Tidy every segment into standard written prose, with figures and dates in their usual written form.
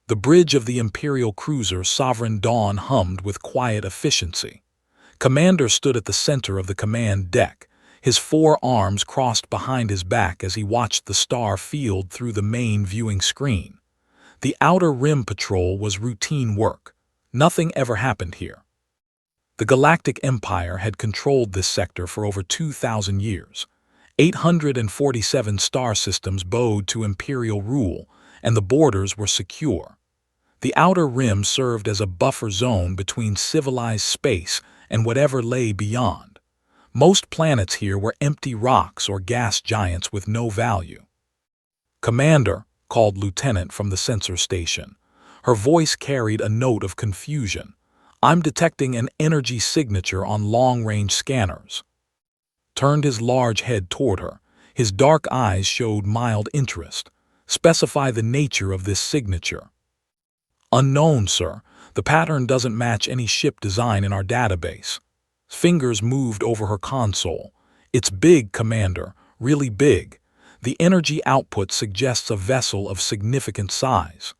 The bridge of the Imperial cruiser Sovereign Dawn hummed with quiet efficiency. Commander stood at the center of the command deck, his four arms crossed behind his back as he watched the star field through the main viewing screen. The Outer Rim patrol was routine work. Nothing ever happened here. The Galactic Empire had controlled this sector for over 2,000 years. 847 star systems bowed to Imperial rule, and the borders were secure. The Outer Rim served as a buffer zone between civilized space and whatever lay beyond. Most planets here were empty rocks or gas giants with no value. "Commander," called Lieutenant from the sensor station. Her voice carried a note of confusion. "I'm detecting an energy signature on long-range scanners." Turned his large head toward her. His dark eyes showed mild interest. "Specify the nature of this signature." "Unknown, sir. The pattern doesn't match any ship design in our database." Fingers moved over her console. "It's big, Commander, really big. The energy output suggests a vessel of significant size."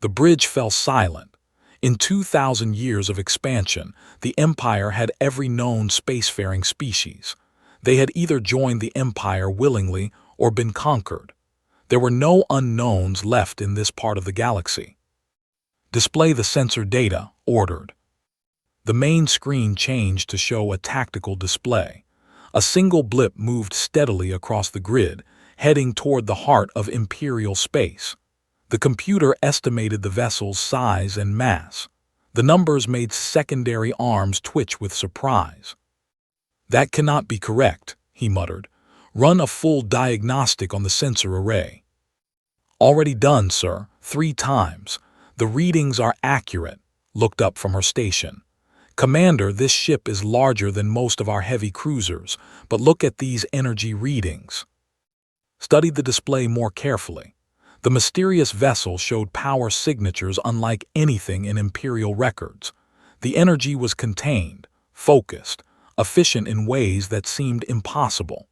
The bridge fell silent. In 2,000 years of expansion, the Empire had every known spacefaring species. They had either joined the Empire willingly or been conquered. There were no unknowns left in this part of the galaxy. "Display the sensor data," ordered. The main screen changed to show a tactical display. A single blip moved steadily across the grid, heading toward the heart of Imperial space. The computer estimated the vessel's size and mass. The numbers made secondary arms twitch with surprise. "That cannot be correct," he muttered. "Run a full diagnostic on the sensor array." "Already done, sir, 3 times. The readings are accurate," looked up from her station. "Commander, this ship is larger than most of our heavy cruisers, but look at these energy readings." Studied the display more carefully. The mysterious vessel showed power signatures unlike anything in Imperial records. The energy was contained, focused, efficient in ways that seemed impossible.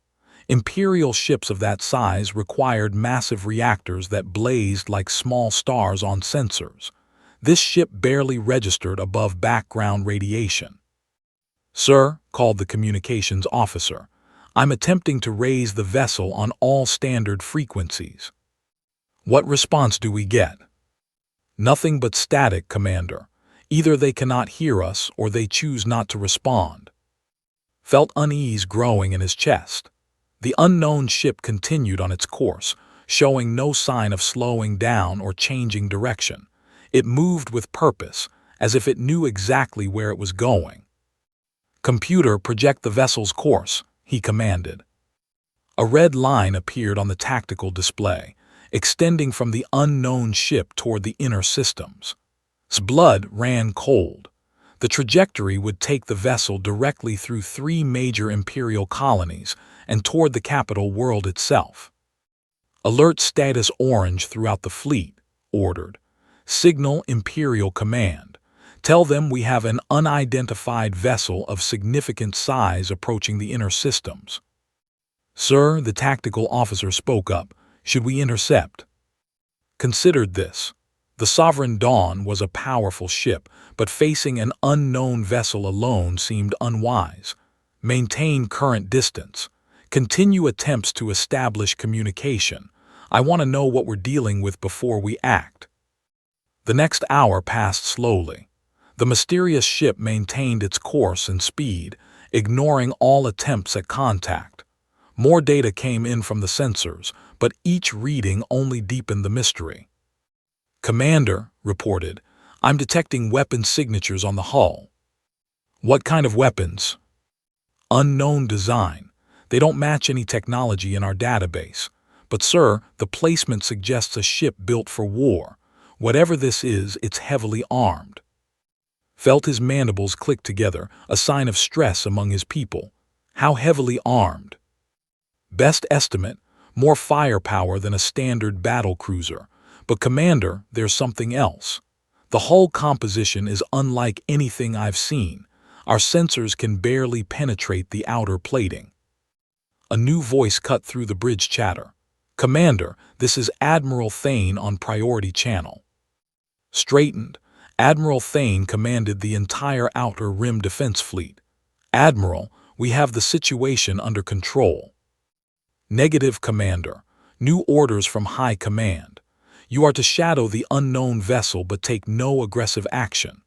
Imperial ships of that size required massive reactors that blazed like small stars on sensors. This ship barely registered above background radiation. "Sir," called the communications officer, "I'm attempting to raise the vessel on all standard frequencies." "What response do we get?" "Nothing but static, Commander. Either they cannot hear us or they choose not to respond." Felt unease growing in his chest. The unknown ship continued on its course, showing no sign of slowing down or changing direction. It moved with purpose, as if it knew exactly where it was going. "Computer, project the vessel's course," he commanded. A red line appeared on the tactical display, extending from the unknown ship toward the inner systems. His blood ran cold. The trajectory would take the vessel directly through 3 major Imperial colonies and toward the capital world itself. "Alert status orange throughout the fleet," ordered. "Signal Imperial Command. Tell them we have an unidentified vessel of significant size approaching the inner systems." "Sir," the tactical officer spoke up, "should we intercept?" Considered this. The Sovereign Dawn was a powerful ship, but facing an unknown vessel alone seemed unwise. Maintain current distance. Continue attempts to establish communication. I want to know what we're dealing with before we act. The next hour passed slowly. The mysterious ship maintained its course and speed, ignoring all attempts at contact. More data came in from the sensors, but each reading only deepened the mystery. "Commander," reported, "I'm detecting weapon signatures on the hull." "What kind of weapons?" "Unknown design. They don't match any technology in our database. But sir, the placement suggests a ship built for war. Whatever this is, it's heavily armed." Felt his mandibles click together, a sign of stress among his people. How heavily armed? "Best estimate, more firepower than a standard battle cruiser. But Commander, there's something else. The hull composition is unlike anything I've seen. Our sensors can barely penetrate the outer plating." A new voice cut through the bridge chatter. "Commander, this is Admiral Thane on Priority Channel." Straightened, Admiral Thane commanded the entire Outer Rim Defense Fleet. "Admiral, we have the situation under control." "Negative, Commander. New orders from High Command. You are to shadow the unknown vessel but take no aggressive action.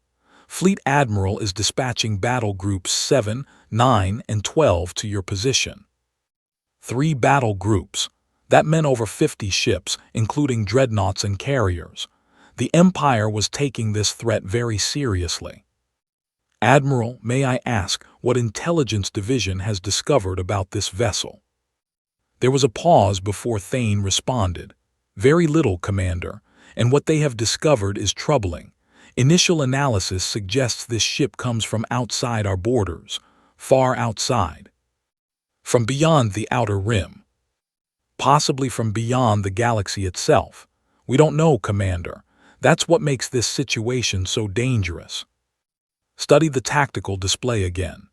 Fleet Admiral is dispatching battle groups 7, 9, and 12 to your position." 3 battle groups. That meant over 50 ships, including dreadnoughts and carriers. The Empire was taking this threat very seriously. "Admiral, may I ask what intelligence division has discovered about this vessel?" There was a pause before Thane responded. "Very little, Commander, and what they have discovered is troubling. Initial analysis suggests this ship comes from outside our borders, far outside. From beyond the Outer Rim. Possibly from beyond the galaxy itself. We don't know, Commander. That's what makes this situation so dangerous." Study the tactical display again.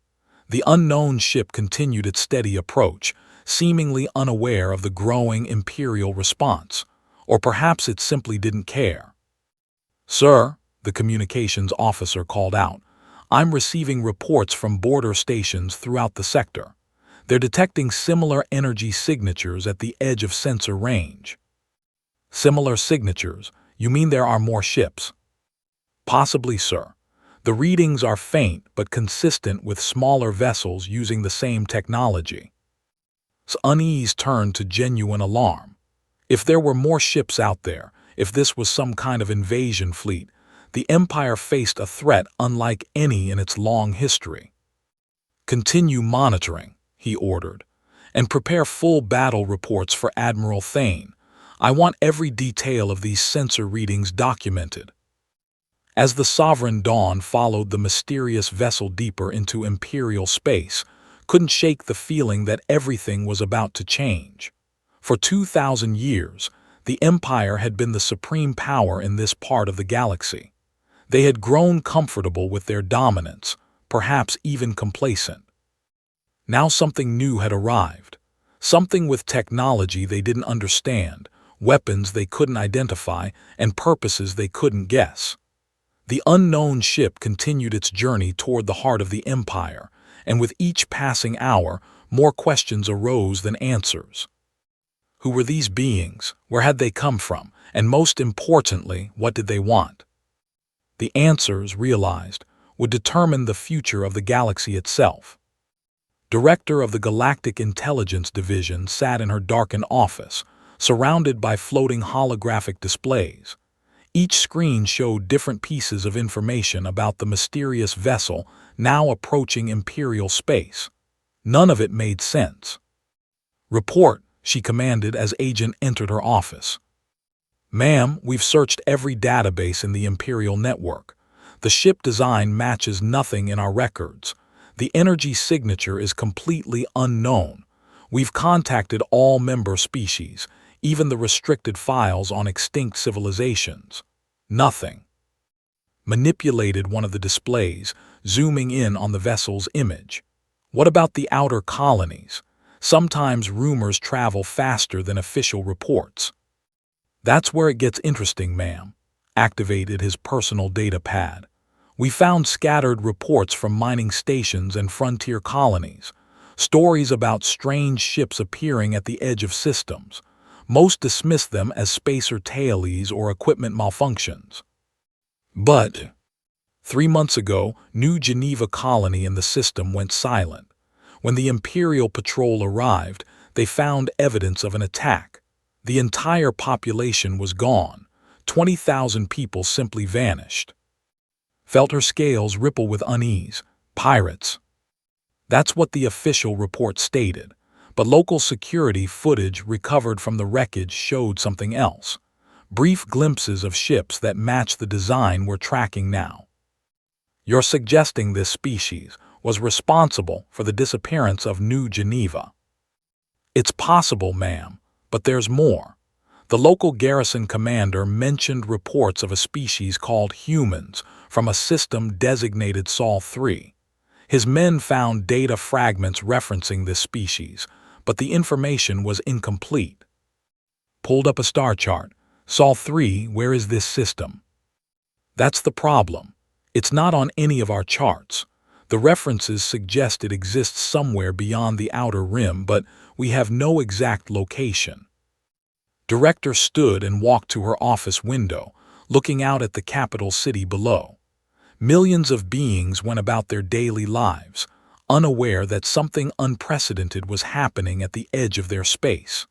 The unknown ship continued its steady approach, seemingly unaware of the growing Imperial response. Or perhaps it simply didn't care. "Sir," the communications officer called out, "I'm receiving reports from border stations throughout the sector. They're detecting similar energy signatures at the edge of sensor range." "Similar signatures? You mean there are more ships?" "Possibly, sir. The readings are faint but consistent with smaller vessels using the same technology." Unease turned to genuine alarm. If there were more ships out there, if this was some kind of invasion fleet, the Empire faced a threat unlike any in its long history. "Continue monitoring," he ordered, "and prepare full battle reports for Admiral Thane. I want every detail of these sensor readings documented." As the Sovereign Dawn followed the mysterious vessel deeper into Imperial space, couldn't shake the feeling that everything was about to change. For 2,000 years, the Empire had been the supreme power in this part of the galaxy. They had grown comfortable with their dominance, perhaps even complacent. Now something new had arrived. Something with technology they didn't understand, weapons they couldn't identify, and purposes they couldn't guess. The unknown ship continued its journey toward the heart of the Empire, and with each passing hour, more questions arose than answers. Who were these beings? Where had they come from? And most importantly, what did they want? The answers, realized, would determine the future of the galaxy itself. Director of the Galactic Intelligence Division sat in her darkened office, surrounded by floating holographic displays. Each screen showed different pieces of information about the mysterious vessel now approaching Imperial space. None of it made sense. "Report," she commanded as Agent entered her office. "Ma'am, we've searched every database in the Imperial network. The ship design matches nothing in our records. The energy signature is completely unknown. We've contacted all member species, even the restricted files on extinct civilizations. Nothing." Manipulated one of the displays, zooming in on the vessel's image. "What about the outer colonies? Sometimes rumors travel faster than official reports." "That's where it gets interesting, ma'am." Activated his personal data pad. "We found scattered reports from mining stations and frontier colonies. Stories about strange ships appearing at the edge of systems. Most dismiss them as spacer tailies or equipment malfunctions. But 3 months ago, New Geneva colony in the system went silent. When the Imperial patrol arrived, they found evidence of an attack. The entire population was gone. 20,000 people simply vanished." Felt her scales ripple with unease. Pirates. That's what the official report stated, but local security footage recovered from the wreckage showed something else. Brief glimpses of ships that match the design we're tracking now. "You're suggesting this species was responsible for the disappearance of New Geneva?" "It's possible, ma'am, but there's more. The local garrison commander mentioned reports of a species called humans from a system designated Sol 3. His men found data fragments referencing this species, but the information was incomplete." Pulled up a star chart. "Sol 3, where is this system?" That's the problem. It's not on any of our charts. The references suggest it exists somewhere beyond the outer rim, but we have no exact location. Director stood and walked to her office window, looking out at the capital city below. Millions of beings went about their daily lives, unaware that something unprecedented was happening at the edge of their space.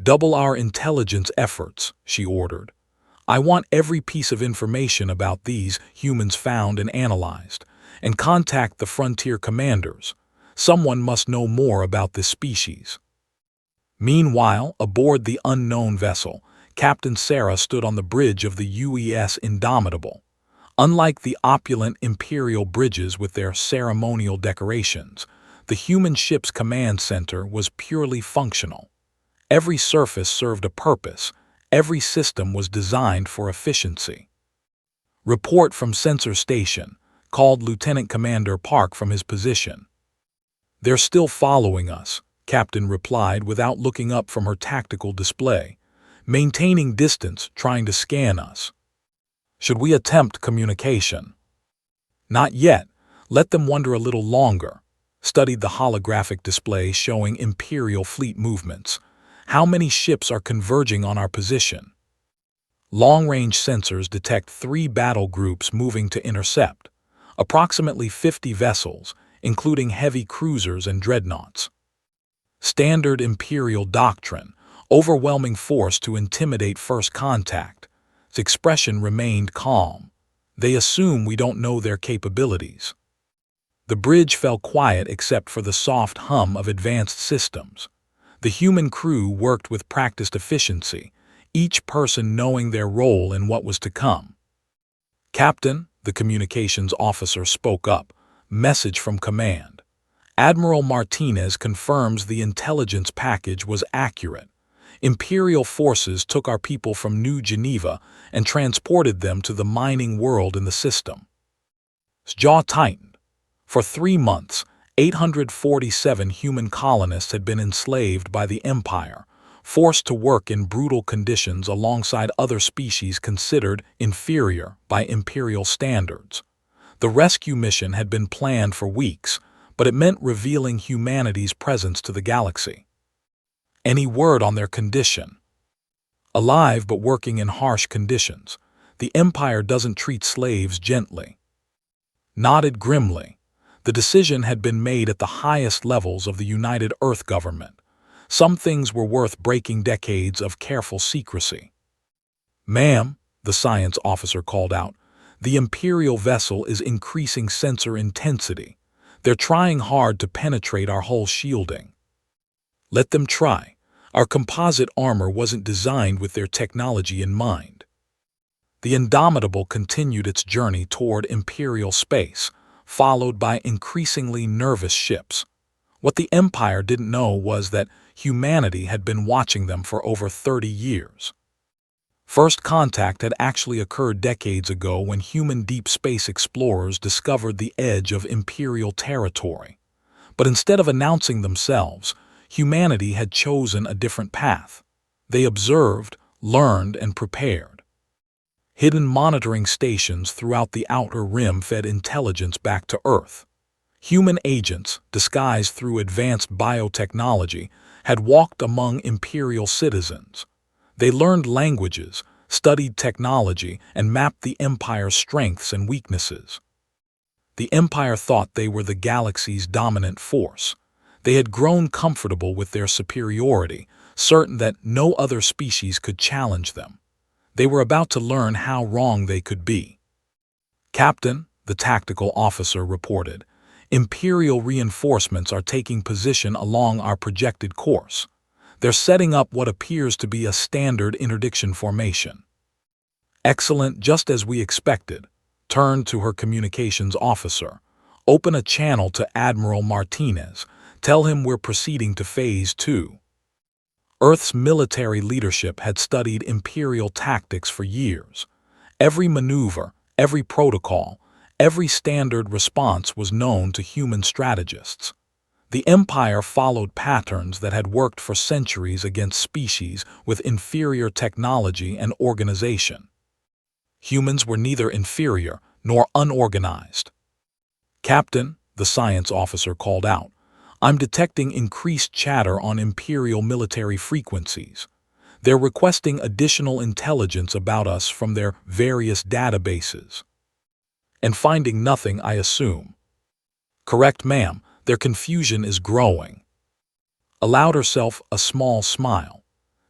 "Double our intelligence efforts," she ordered. "I want every piece of information about these humans found and analyzed, and contact the frontier commanders. Someone must know more about this species." Meanwhile, aboard the unknown vessel, Captain Sarah stood on the bridge of the UES Indomitable. Unlike the opulent imperial bridges with their ceremonial decorations, the human ship's command center was purely functional. Every surface served a purpose. Every system was designed for efficiency. "Report from Sensor Station," called Lieutenant Commander Park from his position. "They're still following us," Captain replied without looking up from her tactical display, "maintaining distance, trying to scan us." "Should we attempt communication?" "Not yet. Let them wonder a little longer." Studied the holographic display showing Imperial fleet movements. "How many ships are converging on our position?" Long-range sensors detect 3 battle groups moving to intercept. Approximately 50 vessels, including heavy cruisers and dreadnoughts. Standard Imperial doctrine, overwhelming force to intimidate first contact. Its expression remained calm. They assume we don't know their capabilities. The bridge fell quiet except for the soft hum of advanced systems. The human crew worked with practiced efficiency, each person knowing their role in what was to come. "Captain," the communications officer spoke up, "message from command. Admiral Martinez confirms the intelligence package was accurate. Imperial forces took our people from New Geneva and transported them to the mining world in the system." His jaw tightened. For 3 months, 847 human colonists had been enslaved by the Empire, forced to work in brutal conditions alongside other species considered inferior by Imperial standards. The rescue mission had been planned for weeks, but it meant revealing humanity's presence to the galaxy. "Any word on their condition?" "Alive but working in harsh conditions. The Empire doesn't treat slaves gently." Nodded grimly. The decision had been made at the highest levels of the United Earth government. Some things were worth breaking decades of careful secrecy. "Ma'am," the science officer called out, "the Imperial vessel is increasing sensor intensity. They're trying hard to penetrate our hull shielding." "Let them try. Our composite armor wasn't designed with their technology in mind." The Indomitable continued its journey toward Imperial space, followed by increasingly nervous ships. What the Empire didn't know was that humanity had been watching them for over 30 years. First contact had actually occurred decades ago when human deep space explorers discovered the edge of Imperial territory. But instead of announcing themselves, humanity had chosen a different path. They observed, learned, and prepared. Hidden monitoring stations throughout the outer rim fed intelligence back to Earth. Human agents, disguised through advanced biotechnology, had walked among Imperial citizens. They learned languages, studied technology, and mapped the Empire's strengths and weaknesses. The Empire thought they were the galaxy's dominant force. They had grown comfortable with their superiority, certain that no other species could challenge them. They were about to learn how wrong they could be. "Captain," the tactical officer reported, "Imperial reinforcements are taking position along our projected course. They're setting up what appears to be a standard interdiction formation." "Excellent, just as we expected." Turned to her communications officer. "Open a channel to Admiral Martinez. Tell him we're proceeding to Phase 2. Earth's military leadership had studied Imperial tactics for years. Every maneuver, every protocol, every standard response was known to human strategists. The Empire followed patterns that had worked for centuries against species with inferior technology and organization. Humans were neither inferior nor unorganized. "Captain," the science officer called out, "I'm detecting increased chatter on Imperial military frequencies. They're requesting additional intelligence about us from their various databases. And finding nothing, I assume." "Correct, ma'am. Their confusion is growing." Allowed herself a small smile.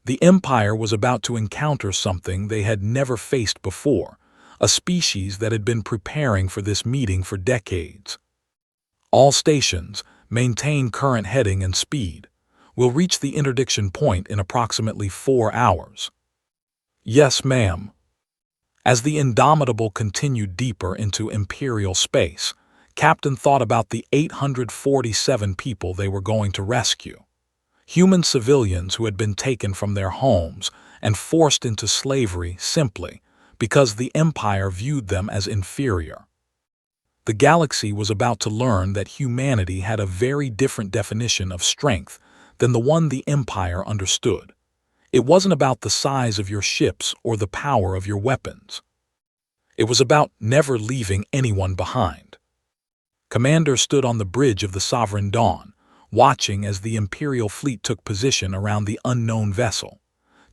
The Empire was about to encounter something they had never faced before, a species that had been preparing for this meeting for decades. "All stations, maintain current heading and speed. We'll reach the interdiction point in approximately 4 hours." "Yes, ma'am." As the Indomitable continued deeper into Imperial space, Captain thought about the 847 people they were going to rescue. Human civilians who had been taken from their homes and forced into slavery simply because the Empire viewed them as inferior. The galaxy was about to learn that humanity had a very different definition of strength than the one the Empire understood. It wasn't about the size of your ships or the power of your weapons. It was about never leaving anyone behind. Commander stood on the bridge of the Sovereign Dawn, watching as the Imperial fleet took position around the unknown vessel.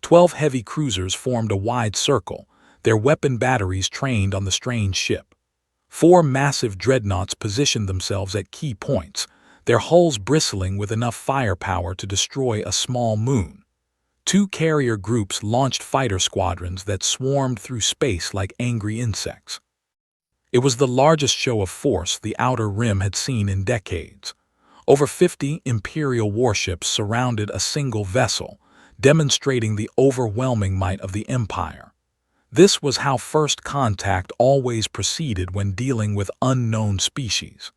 12 heavy cruisers formed a wide circle, their weapon batteries trained on the strange ship. 4 massive dreadnoughts positioned themselves at key points, their hulls bristling with enough firepower to destroy a small moon. 2 carrier groups launched fighter squadrons that swarmed through space like angry insects. It was the largest show of force the Outer Rim had seen in decades. Over 50 Imperial warships surrounded a single vessel, demonstrating the overwhelming might of the Empire. This was how first contact always proceeded when dealing with unknown species.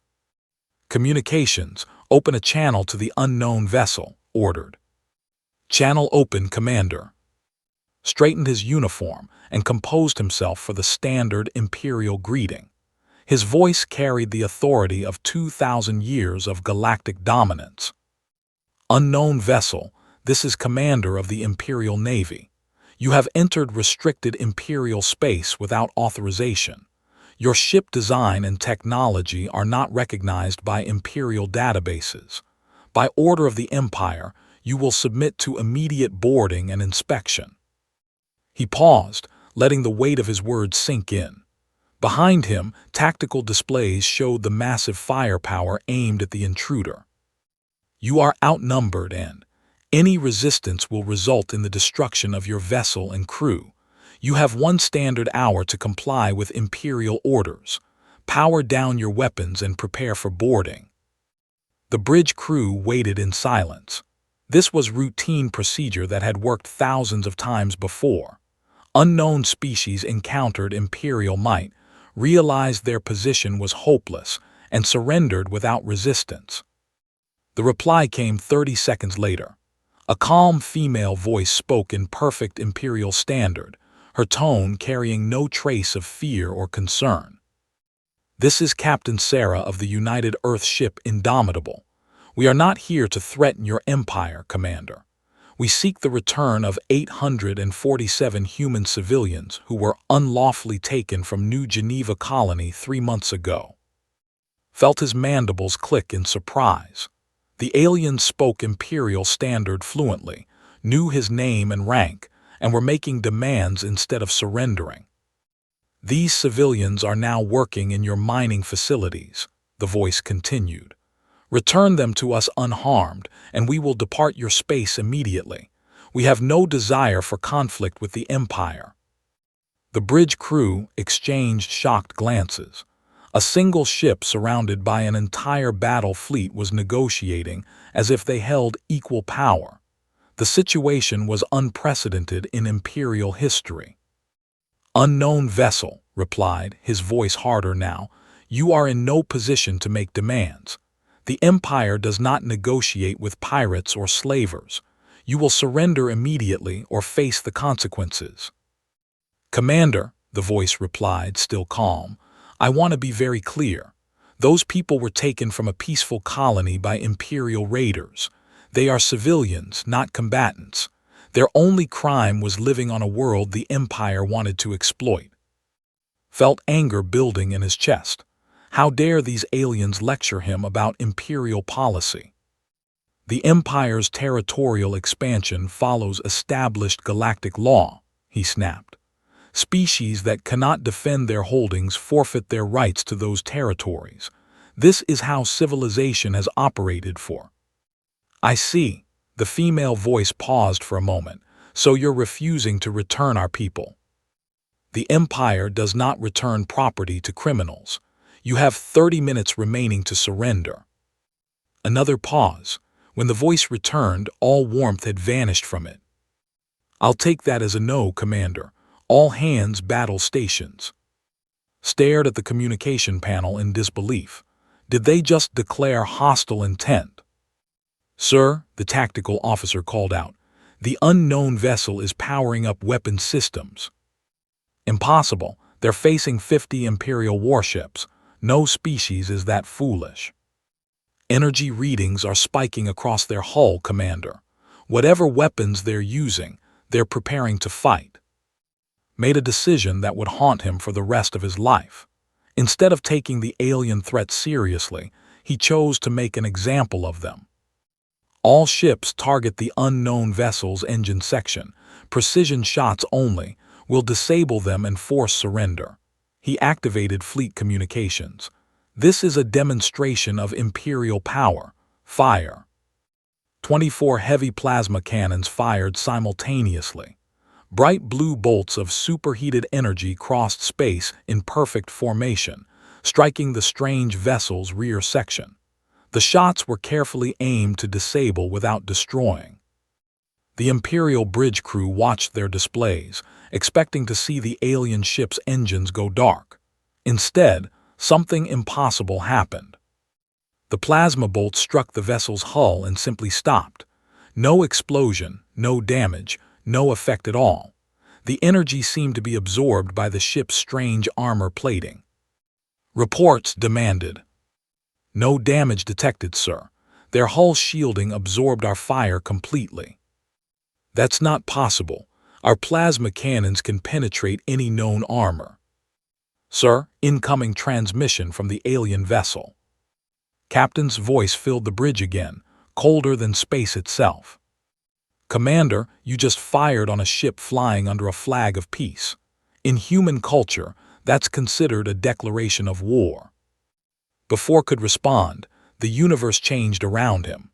"Communications, open a channel to the unknown vessel," ordered. "Channel open, Commander." Straightened his uniform and composed himself for the standard Imperial greeting. His voice carried the authority of 2,000 years of galactic dominance. "Unknown vessel, this is Commander of the Imperial Navy. You have entered restricted Imperial space without authorization. Your ship design and technology are not recognized by Imperial databases. By order of the Empire, you will submit to immediate boarding and inspection." He paused, letting the weight of his words sink in. Behind him, tactical displays showed the massive firepower aimed at the intruder. "You are outnumbered, and any resistance will result in the destruction of your vessel and crew. You have 1 standard hour to comply with Imperial orders. Power down your weapons and prepare for boarding." The bridge crew waited in silence. This was routine procedure that had worked thousands of times before. Unknown species encountered Imperial might, realized their position was hopeless, and surrendered without resistance. The reply came 30 seconds later. A calm female voice spoke in perfect Imperial standard, her tone carrying no trace of fear or concern. "This is Captain Sarah of the United Earth ship Indomitable. We are not here to threaten your empire, Commander. We seek the return of 847 human civilians who were unlawfully taken from New Geneva Colony 3 months ago." Felt his mandibles click in surprise. The aliens spoke Imperial standard fluently, knew his name and rank, and were making demands instead of surrendering. "These civilians are now working in your mining facilities," the voice continued. "Return them to us unharmed, and we will depart your space immediately. We have no desire for conflict with the Empire." The bridge crew exchanged shocked glances. A single ship surrounded by an entire battle fleet was negotiating as if they held equal power. The situation was unprecedented in Imperial history. "Unknown vessel," replied, his voice harder now, "you are in no position to make demands. The Empire does not negotiate with pirates or slavers. You will surrender immediately or face the consequences." "Commander," the voice replied, still calm, "I want to be very clear. Those people were taken from a peaceful colony by Imperial raiders. They are civilians, not combatants. Their only crime was living on a world the Empire wanted to exploit." felt anger building in his chest. How dare these aliens lecture him about imperial policy? The Empire's territorial expansion follows established galactic law, he snapped. Species that cannot defend their holdings forfeit their rights to those territories. This is how civilization has operated for. I see. The female voice paused for a moment. So you're refusing to return our people. The Empire does not return property to criminals. You have 30 minutes remaining to surrender. Another pause. When the voice returned, all warmth had vanished from it. I'll take that as a no, Commander. All hands battle stations. Stared at the communication panel in disbelief. Did they just declare hostile intent? Sir, the tactical officer called out, the unknown vessel is powering up weapon systems. Impossible. They're facing 50 Imperial warships. No species is that foolish. Energy readings are spiking across their hull, Commander. Whatever weapons they're using, they're preparing to fight. Made a decision that would haunt him for the rest of his life. Instead of taking the alien threat seriously, he chose to make an example of them. All ships target the unknown vessel's engine section. Precision shots only will disable them and force surrender. He activated fleet communications. This is a demonstration of Imperial power. Fire. 24 heavy plasma cannons fired simultaneously. Bright blue bolts of superheated energy crossed space in perfect formation, striking the strange vessel's rear section. The shots were carefully aimed to disable without destroying. The Imperial bridge crew watched their displays, expecting to see the alien ship's engines go dark. Instead, something impossible happened. The plasma bolt struck the vessel's hull and simply stopped. No explosion, no damage, no effect at all. The energy seemed to be absorbed by the ship's strange armor plating. Reports demanded. No damage detected, sir. Their hull shielding absorbed our fire completely. That's not possible. Our plasma cannons can penetrate any known armor. Sir, incoming transmission from the alien vessel. Captain's voice filled the bridge again, colder than space itself. Commander, you just fired on a ship flying under a flag of peace. In human culture, that's considered a declaration of war. Before could respond, the universe changed around him.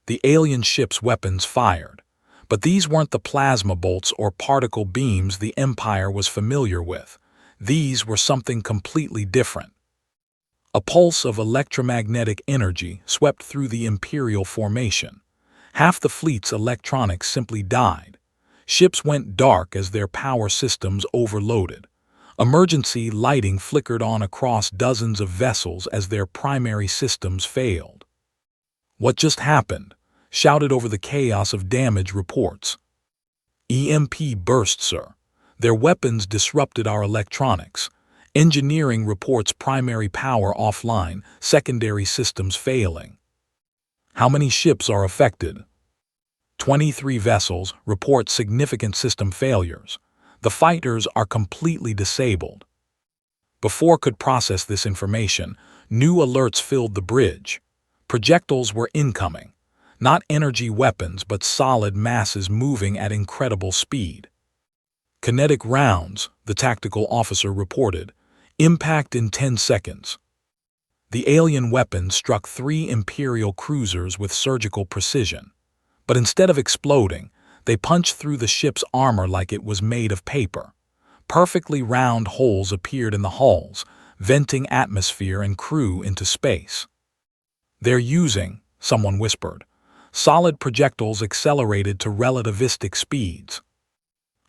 The alien ship's weapons fired, but these weren't the plasma bolts or particle beams the Empire was familiar with. These were something completely different. A pulse of electromagnetic energy swept through the Imperial formation. Half the fleet's electronics simply died. Ships went dark as their power systems overloaded. Emergency lighting flickered on across dozens of vessels as their primary systems failed. What just happened? Shouted over the chaos of damage reports. EMP burst, sir. Their weapons disrupted our electronics. Engineering reports primary power offline, secondary systems failing. How many ships are affected? 23 vessels report significant system failures. The fighters are completely disabled. Before could process this information, new alerts filled the bridge. Projectiles were incoming. Not energy weapons, but solid masses moving at incredible speed. Kinetic rounds, the tactical officer reported. Impact in 10 seconds. The alien weapons struck 3 Imperial cruisers with surgical precision. But instead of exploding, they punched through the ship's armor like it was made of paper. Perfectly round holes appeared in the hulls, venting atmosphere and crew into space. They're using, someone whispered. Solid projectiles accelerated to relativistic speeds.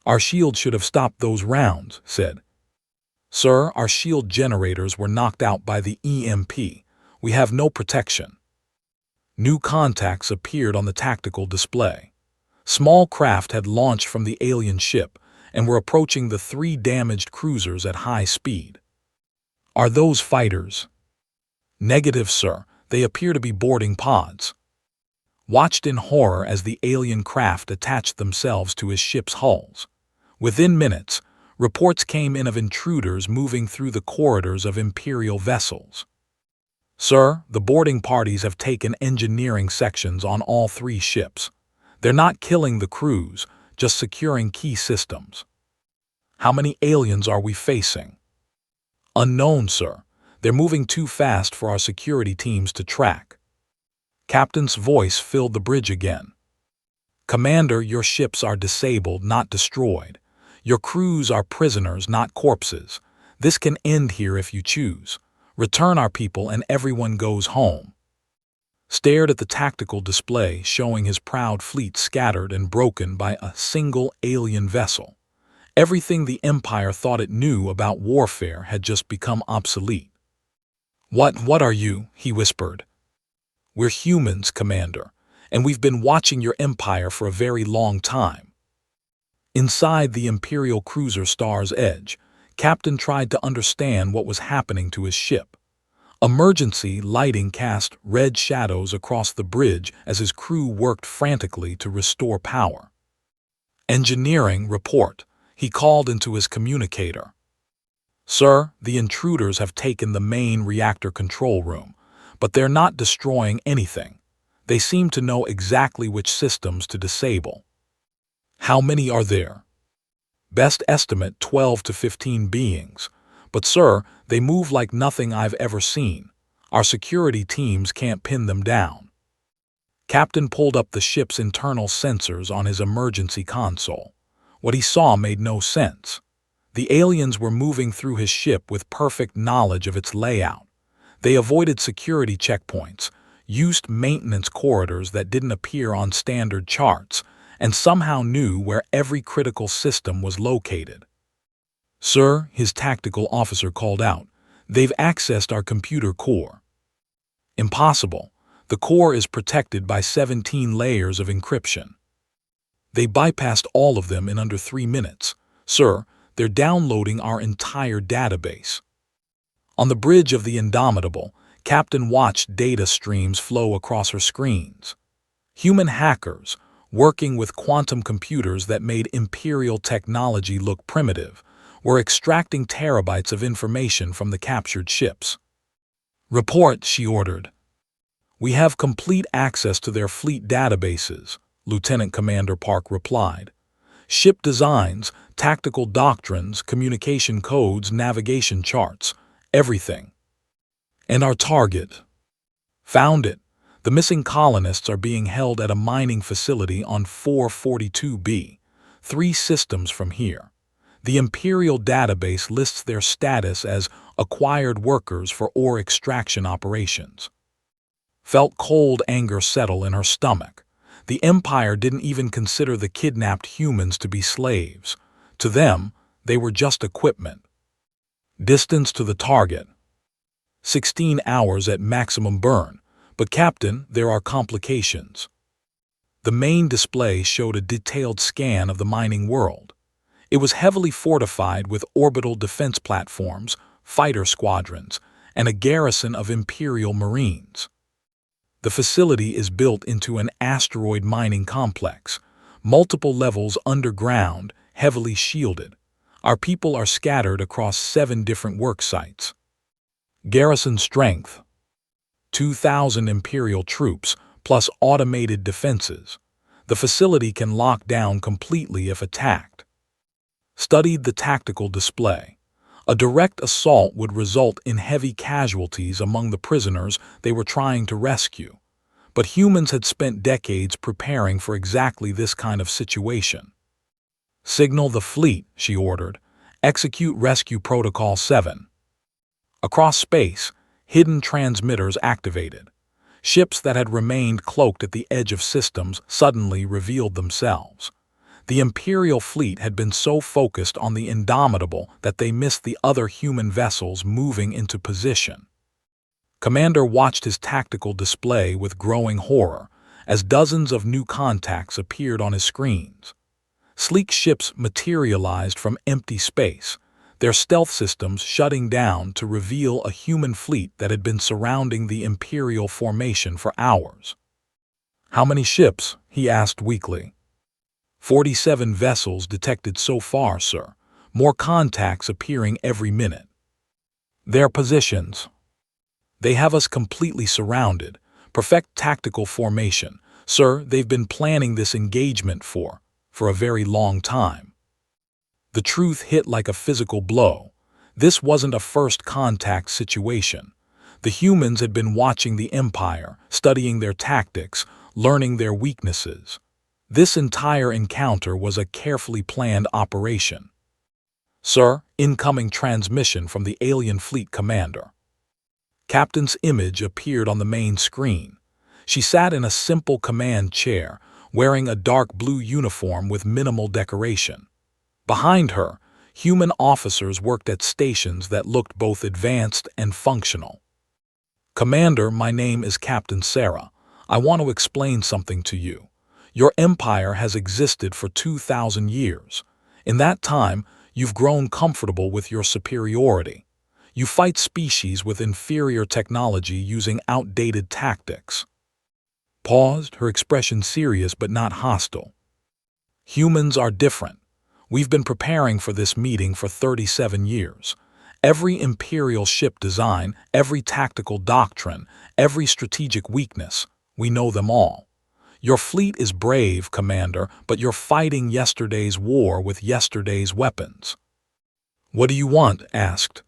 Our shield should have stopped those rounds, said. Sir, our shield generators were knocked out by the EMP. We have no protection. New contacts appeared on the tactical display. Small craft had launched from the alien ship and were approaching the 3 damaged cruisers at high speed. Are those fighters? Negative, sir. They appear to be boarding pods. Watched in horror as the alien craft attached themselves to his ship's hulls. Within minutes, Reports came in of intruders moving through the corridors of Imperial vessels. Sir, the boarding parties have taken engineering sections on all 3 ships. They're not killing the crews, just securing key systems. How many aliens are we facing? Unknown, sir. They're moving too fast for our security teams to track. Captain's voice filled the bridge again. Commander, your ships are disabled, not destroyed. Your crews are prisoners, not corpses. This can end here if you choose. Return our people and everyone goes home. Stared at the tactical display showing his proud fleet scattered and broken by a single alien vessel. Everything the Empire thought it knew about warfare had just become obsolete. What are you?" he whispered. "We're humans, Commander, and we've been watching your empire for a very long time." Inside the Imperial cruiser Star's Edge, Captain tried to understand what was happening to his ship. Emergency lighting cast red shadows across the bridge as his crew worked frantically to restore power. "Engineering report," he called into his communicator. "Sir, the intruders have taken the main reactor control room, but they're not destroying anything. They seem to know exactly which systems to disable." "How many are there?" "Best estimate 12 to 15 beings. But sir, they move like nothing I've ever seen. Our security teams can't pin them down." Captain pulled up the ship's internal sensors on his emergency console. What he saw made no sense. The aliens were moving through his ship with perfect knowledge of its layout. They avoided security checkpoints, used maintenance corridors that didn't appear on standard charts, and somehow knew where every critical system was located. "Sir," his tactical officer called out, "they've accessed our computer core." "Impossible. The core is protected by 17 layers of encryption. They bypassed all of them in under 3 minutes. Sir, they're downloading our entire database." On the bridge of the Indomitable, Captain watched data streams flow across her screens. Human hackers, working with quantum computers that made Imperial technology look primitive, were extracting terabytes of information from the captured ships. "Report," she ordered. "We have complete access to their fleet databases," Lieutenant Commander Park replied. "Ship designs, tactical doctrines, communication codes, navigation charts, everything." "And our target?" "Found it. The missing colonists are being held at a mining facility on 442B, 3 systems from here. The Imperial database lists their status as acquired workers for ore extraction operations." Felt cold anger settle in her stomach. The Empire didn't even consider the kidnapped humans to be slaves. To them, they were just equipment. "Distance to the target?" 16 hours at maximum burn. "But Captain, there are complications." The main display showed a detailed scan of the mining world. It was heavily fortified with orbital defense platforms, fighter squadrons, and a garrison of Imperial Marines. The facility is built into an asteroid mining complex, multiple levels underground, heavily shielded. Our people are scattered across 7 different work sites. Garrison strength: 2,000 Imperial troops, plus automated defenses. The facility can lock down completely if attacked. Studied the tactical display. A direct assault would result in heavy casualties among the prisoners they were trying to rescue. But humans had spent decades preparing for exactly this kind of situation. "Signal the fleet," she ordered. "Execute Rescue Protocol 7. Across space, hidden transmitters activated. Ships that had remained cloaked at the edge of systems suddenly revealed themselves. The Imperial fleet had been so focused on the Indomitable that they missed the other human vessels moving into position. Commander watched his tactical display with growing horror as dozens of new contacts appeared on his screens. Sleek ships materialized from empty space, their stealth systems shutting down to reveal a human fleet that had been surrounding the Imperial formation for hours. "How many ships?" he asked weakly. 47 vessels detected so far, sir. more contacts appearing every minute. Their positions. They have us completely surrounded. Perfect tactical formation. Sir, they've been planning this engagement for a very long time. The truth hit like a physical blow. This wasn't a first contact situation. The humans had been watching the Empire, studying their tactics, learning their weaknesses. This entire encounter was a carefully planned operation. Sir, incoming transmission from the alien fleet commander. Captain's image appeared on the main screen. She sat in a simple command chair, wearing a dark blue uniform with minimal decoration. Behind her, human officers worked at stations that looked both advanced and functional. Commander, my name is Captain Sarah. I want to explain something to you. Your empire has existed for 2,000 years. In that time, you've grown comfortable with your superiority. You fight species with inferior technology using outdated tactics. Paused, her expression serious but not hostile. Humans are different. We've been preparing for this meeting for 37 years. Every Imperial ship design, every tactical doctrine, every strategic weakness, we know them all. Your fleet is brave, Commander, but you're fighting yesterday's war with yesterday's weapons. What do you want? Asked.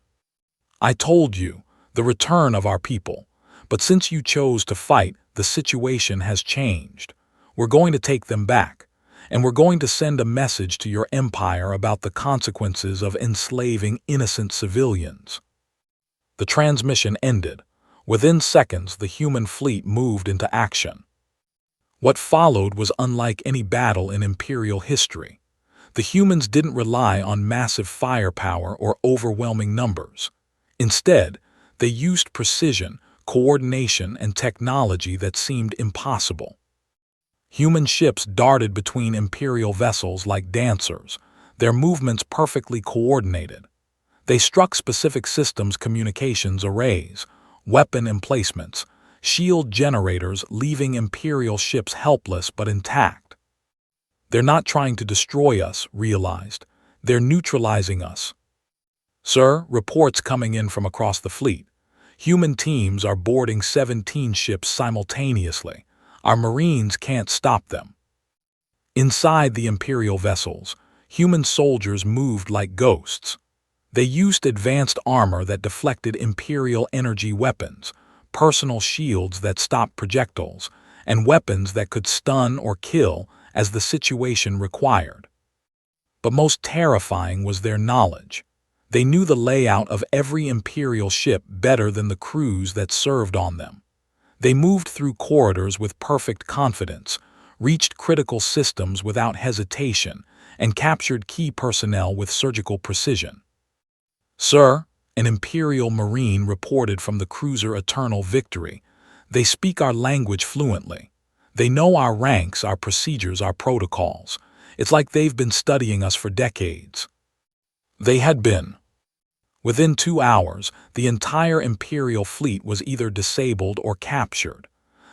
I told you, the return of our people. But since you chose to fight, the situation has changed. We're going to take them back, and we're going to send a message to your empire about the consequences of enslaving innocent civilians. The transmission ended. Within seconds, the human fleet moved into action. What followed was unlike any battle in Imperial history. The humans didn't rely on massive firepower or overwhelming numbers. Instead, they used precision, coordination, and technology that seemed impossible. Human ships darted between Imperial vessels like dancers, their movements perfectly coordinated. They struck specific systems communications arrays, weapon emplacements, shield generators, leaving Imperial ships helpless but intact. They're not trying to destroy us, realized. They're neutralizing us. Sir, reports coming in from across the fleet. Human teams are boarding 17 ships simultaneously. Our Marines can't stop them. Inside the Imperial vessels, human soldiers moved like ghosts. They used advanced armor that deflected Imperial energy weapons, personal shields that stopped projectiles, and weapons that could stun or kill as the situation required. But most terrifying was their knowledge. They knew the layout of every Imperial ship better than the crews that served on them. They moved through corridors with perfect confidence, reached critical systems without hesitation, and captured key personnel with surgical precision. Sir, an Imperial Marine reported from the cruiser Eternal Victory. They speak our language fluently. They know our ranks, our procedures, our protocols. It's like they've been studying us for decades. They had been. Within 2 hours, the entire Imperial fleet was either disabled or captured.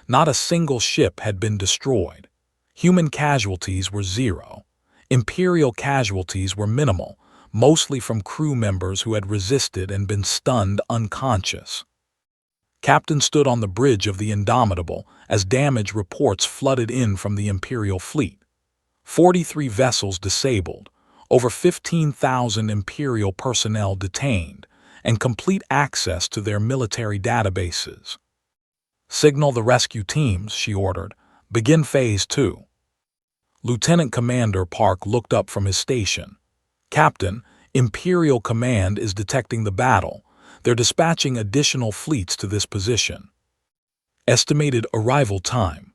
Not a single ship had been destroyed. Human casualties were zero. Imperial casualties were minimal, mostly from crew members who had resisted and been stunned unconscious. Captain stood on the bridge of the Indomitable as damage reports flooded in from the Imperial fleet. 43 vessels disabled, over 15,000 Imperial personnel detained, and complete access to their military databases. Signal the rescue teams, she ordered. Begin Phase 2. Lieutenant Commander Park looked up from his station. Captain, Imperial Command is detecting the battle. They're dispatching additional fleets to this position. Estimated arrival time.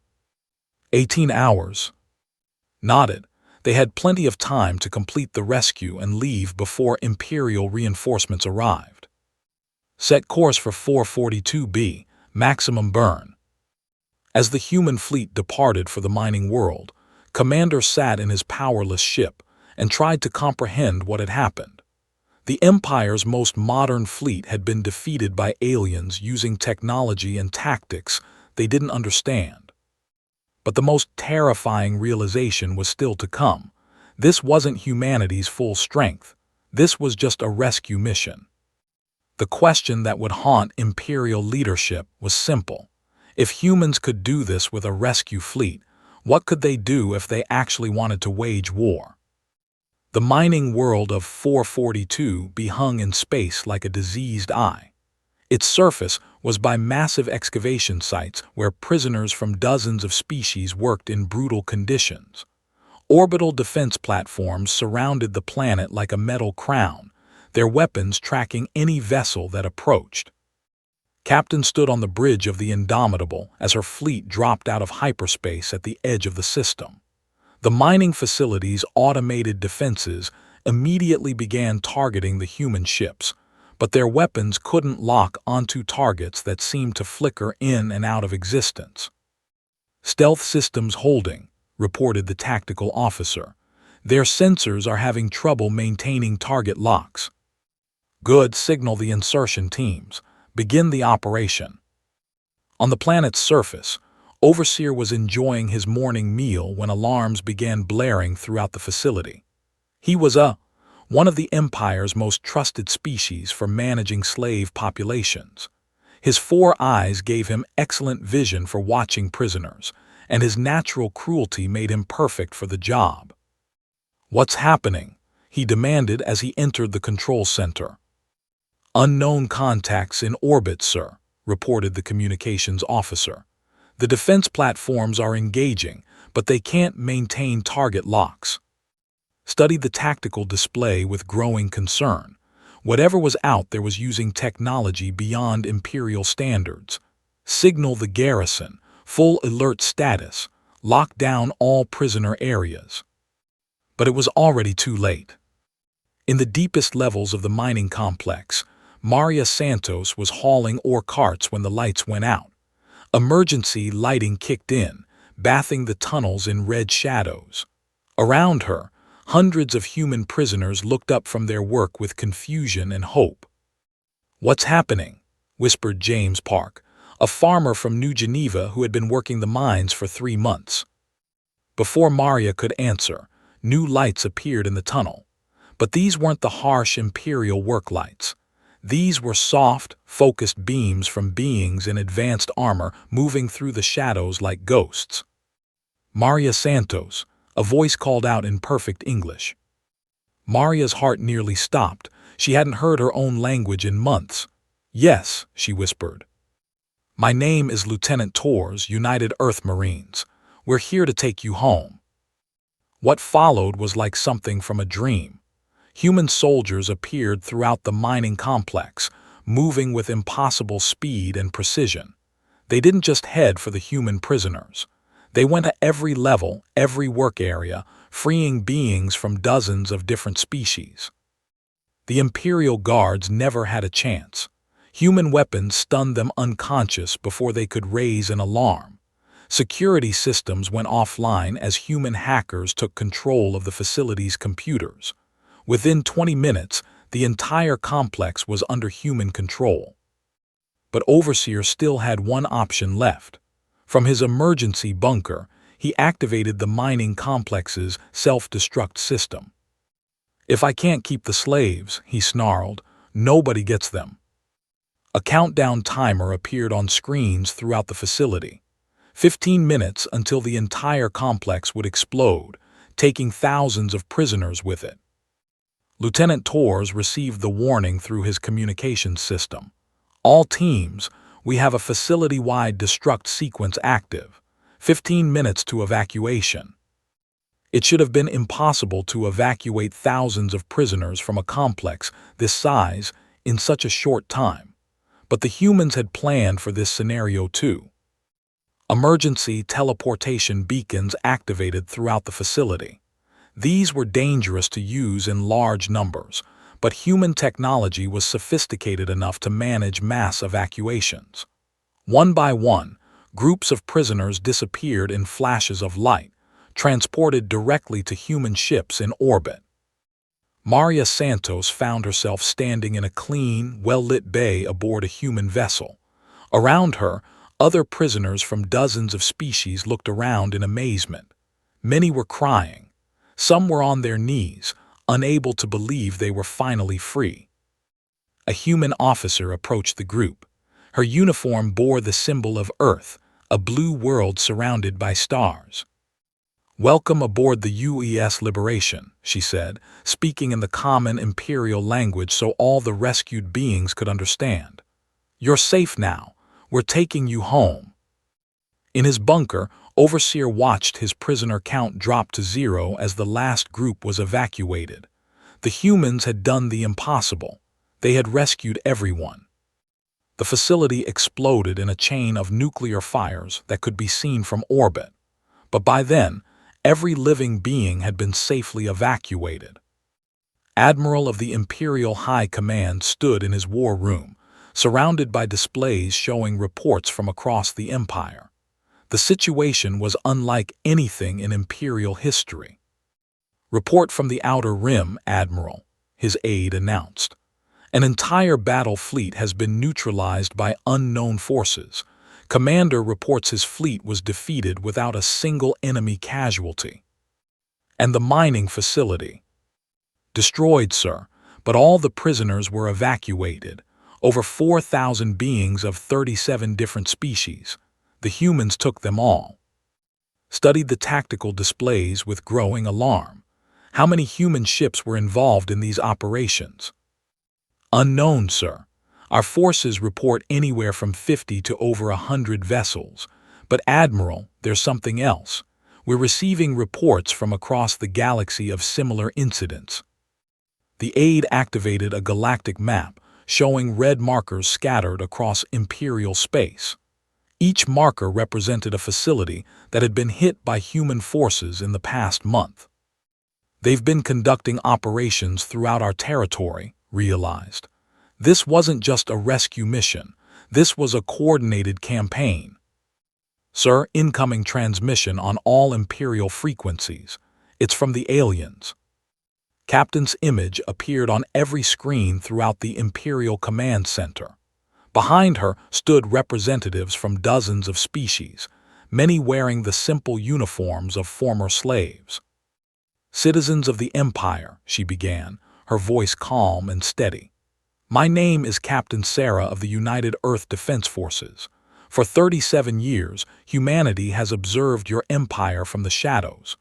18 hours. Nodded. They had plenty of time to complete the rescue and leave before Imperial reinforcements arrived. Set course for 442B, maximum burn. As the human fleet departed for the mining world, Commander sat in his powerless ship and tried to comprehend what had happened. The Empire's most modern fleet had been defeated by aliens using technology and tactics they didn't understand. But the most terrifying realization was still to come. This wasn't humanity's full strength. This was just a rescue mission. The question that would haunt Imperial leadership was simple. If humans could do this with a rescue fleet, what could they do if they actually wanted to wage war? The mining world of 442b hung in space like a diseased eye. Its surface was by massive excavation sites where prisoners from dozens of species worked in brutal conditions. Orbital defense platforms surrounded the planet like a metal crown, their weapons tracking any vessel that approached. Captain stood on the bridge of the Indomitable as her fleet dropped out of hyperspace at the edge of the system. The mining facility's automated defenses immediately began targeting the human ships, but their weapons couldn't lock onto targets that seemed to flicker in and out of existence. "Stealth systems holding," reported the tactical officer. "Their sensors are having trouble maintaining target locks." "Good, signal the insertion teams. Begin the operation." On the planet's surface, Overseer was enjoying his morning meal when alarms began blaring throughout the facility. He was one of the Empire's most trusted species for managing slave populations. His 4 eyes gave him excellent vision for watching prisoners, and his natural cruelty made him perfect for the job. "What's happening?" he demanded as he entered the control center. "Unknown contacts in orbit, sir," reported the communications officer. "The defense platforms are engaging, but they can't maintain target locks." Studied the tactical display with growing concern. Whatever was out there was using technology beyond Imperial standards. "Signal the garrison, full alert status, lock down all prisoner areas." But it was already too late. In the deepest levels of the mining complex, Maria Santos was hauling ore carts when the lights went out. Emergency lighting kicked in, bathing the tunnels in red shadows. Around her, hundreds of human prisoners looked up from their work with confusion and hope. "What's happening?" whispered James Park, a farmer from New Geneva who had been working the mines for 3 months. Before Maria could answer, new lights appeared in the tunnel. But these weren't the harsh Imperial work lights. These were soft, focused beams from beings in advanced armor moving through the shadows like ghosts. "Maria Santos," a voice called out in perfect English. Maria's heart nearly stopped. She hadn't heard her own language in months. "Yes," she whispered. "My name is Lieutenant Torres, United Earth Marines. We're here to take you home." What followed was like something from a dream. Human soldiers appeared throughout the mining complex, moving with impossible speed and precision. They didn't just head for the human prisoners. They went to every level, every work area, freeing beings from dozens of different species. The Imperial Guards never had a chance. Human weapons stunned them unconscious before they could raise an alarm. Security systems went offline as human hackers took control of the facility's computers. Within 20 minutes, the entire complex was under human control. But Overseer still had one option left. From his emergency bunker, he activated the mining complex's self-destruct system. "If I can't keep the slaves," he snarled, "nobody gets them." A countdown timer appeared on screens throughout the facility. 15 minutes until the entire complex would explode, taking thousands of prisoners with it. Lieutenant Torres received the warning through his communications system. "All teams, we have a facility-wide destruct sequence active. 15 minutes to evacuation." It should have been impossible to evacuate thousands of prisoners from a complex this size in such a short time. But the humans had planned for this scenario too. Emergency teleportation beacons activated throughout the facility. These were dangerous to use in large numbers, but human technology was sophisticated enough to manage mass evacuations. One by one, groups of prisoners disappeared in flashes of light, transported directly to human ships in orbit. Maria Santos found herself standing in a clean, well-lit bay aboard a human vessel. Around her, other prisoners from dozens of species looked around in amazement. Many were crying. Some were on their knees, unable to believe they were finally free. A human officer approached the group. Her uniform bore the symbol of Earth, a blue world surrounded by stars. "Welcome aboard the UES Liberation," she said, speaking in the common imperial language so all the rescued beings could understand. "You're safe now. We're taking you home." In his bunker, Overseer watched his prisoner count drop to 0 as the last group was evacuated. The humans had done the impossible. They had rescued everyone. The facility exploded in a chain of nuclear fires that could be seen from orbit. But by then, every living being had been safely evacuated. Admiral of the Imperial High Command stood in his war room, surrounded by displays showing reports from across the Empire. The situation was unlike anything in Imperial history. "Report from the Outer Rim, Admiral," his aide announced. "An entire battle fleet has been neutralized by unknown forces. Commander reports his fleet was defeated without a single enemy casualty." "And the mining facility?" "Destroyed, sir, but all the prisoners were evacuated. Over 4,000 beings of 37 different species. The humans took them all." Studied the tactical displays with growing alarm. How many human ships were involved in these operations? "Unknown, sir. Our forces report anywhere from 50 to over 100 vessels. But Admiral, there's something else. We're receiving reports from across the galaxy of similar incidents." The aide activated a galactic map showing red markers scattered across Imperial space. Each marker represented a facility that had been hit by human forces in the past month. "They've been conducting operations throughout our territory," realized. This wasn't just a rescue mission. This was a coordinated campaign. "Sir, incoming transmission on all Imperial frequencies. It's from the aliens." Captain's image appeared on every screen throughout the Imperial Command Center. Behind her stood representatives from dozens of species, many wearing the simple uniforms of former slaves. "Citizens of the Empire," she began, her voice calm and steady. "My name is Captain Sarah of the United Earth Defense Forces. For 37 years, humanity has observed your empire from the shadows.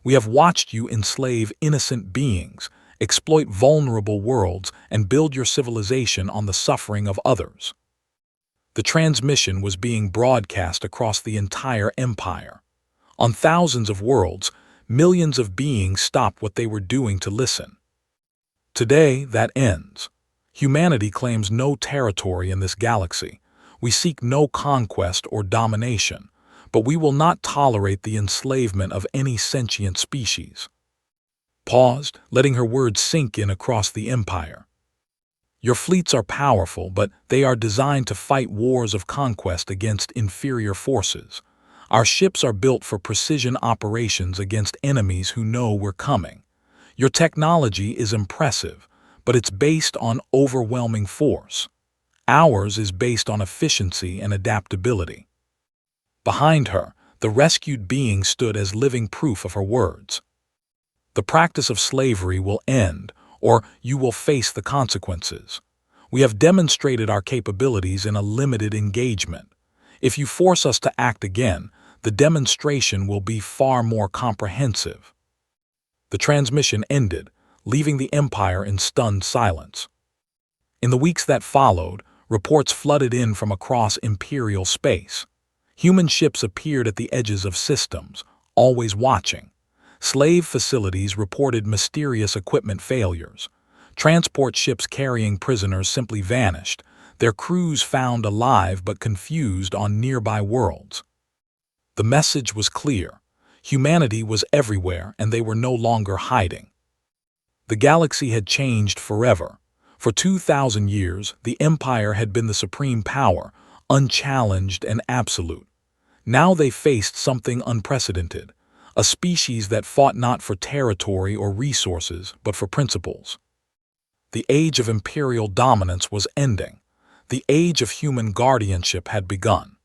We have watched you enslave innocent beings, exploit vulnerable worlds, and build your civilization on the suffering of others." The transmission was being broadcast across the entire empire. On thousands of worlds, millions of beings stopped what they were doing to listen. "Today, that ends. Humanity claims no territory in this galaxy. We seek no conquest or domination, but we will not tolerate the enslavement of any sentient species." Paused, letting her words sink in across the empire. "Your fleets are powerful, but they are designed to fight wars of conquest against inferior forces. Our ships are built for precision operations against enemies who know we're coming. Your technology is impressive, but it's based on overwhelming force. Ours is based on efficiency and adaptability." Behind her, the rescued being stood as living proof of her words. "The practice of slavery will end, or you will face the consequences. We have demonstrated our capabilities in a limited engagement. If you force us to act again, the demonstration will be far more comprehensive." The transmission ended, leaving the Empire in stunned silence. In the weeks that followed, reports flooded in from across Imperial space. Human ships appeared at the edges of systems, always watching. Slave facilities reported mysterious equipment failures. Transport ships carrying prisoners simply vanished, their crews found alive but confused on nearby worlds. The message was clear. Humanity was everywhere, and they were no longer hiding. The galaxy had changed forever. For 2,000 years, the Empire had been the supreme power, unchallenged and absolute. Now they faced something unprecedented, a species that fought not for territory or resources, but for principles. The age of imperial dominance was ending. The age of human guardianship had begun.